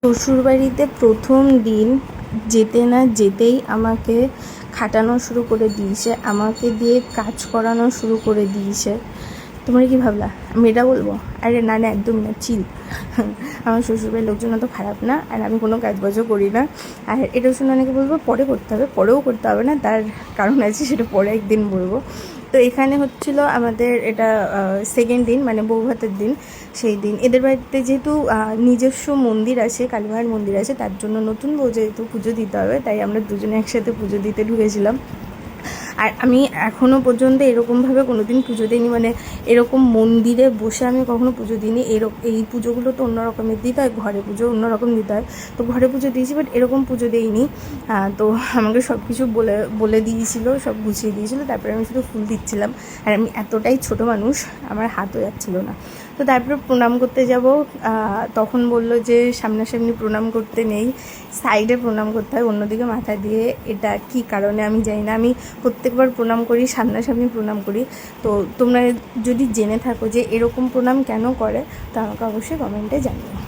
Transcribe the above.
শ্বশুরবাড়িতে প্রথম দিন যেতে না যেতেই আমাকে খাটানো শুরু করে দিয়েছে, আমাকে দিয়ে কাজ করানো শুরু করে দিয়েছে। তোমরা কি ভাবলা আমি এটা বলবো? আরে না না, একদম না, চিল। আমার শ্বশুরবাড়ির লোকজন অত খারাপ না, আর আমি কোনো কাজবাজও করি না। আর এটা শুনে অনেকে বলবো পরে করতে হবে, পরেও করতে হবে না, তার কারণ আছে, সেটা পরে একদিন বলবো। তো এখানে হচ্ছিল আমাদের এটা সেকেন্ড দিন, মানে বউ ভাতের দিন। সেই দিন এদের বাড়িতে যেহেতু নিজস্ব মন্দির আছে, কালী মায়ের মন্দির আছে, তার জন্য নতুন বউ যেহেতু পুজো দিতে হবে, তাই আমরা দুজনে একসাথে পুজো দিতে ঢুকেছিলাম। আর আমি এখনও পর্যন্ত এরকমভাবে কোনো দিন পুজো দিইনি, মানে এরকম মন্দিরে বসে আমি কখনো পুজো দিইনি। এই পুজোগুলো তো অন্য রকমের দিতে হয়, ঘরে পুজো অন্য রকম দিতে হয়, তো ঘরে পুজো দিয়েছি, বাট এরকম পুজো দিইনি। তো আমাকে সব কিছু বলে দিয়েছিল, সব গুছিয়ে দিয়েছিলো, তারপরে আমি শুধু ফুল দিচ্ছিলাম। আর আমি এতটাই ছোটো মানুষ, আমার হাতও যাচ্ছিলো না। তো তারপরে প্রণাম করতে যাব, তখন বললো যে সামনাসামনি প্রণাম করতে নেই, সাইডে প্রণাম করতে হয়, অন্যদিকে মাথা দিয়ে। এটা কি কারণে আমি জানি না, আমি প্রত্যেকবার প্রণাম করি, সামনাসামনি প্রণাম করি। তো তোমরা যদি জেনে থাকো যে এরকম প্রণাম কেন করে, তো আমাকে অবশ্যই কমেন্টে জানিও।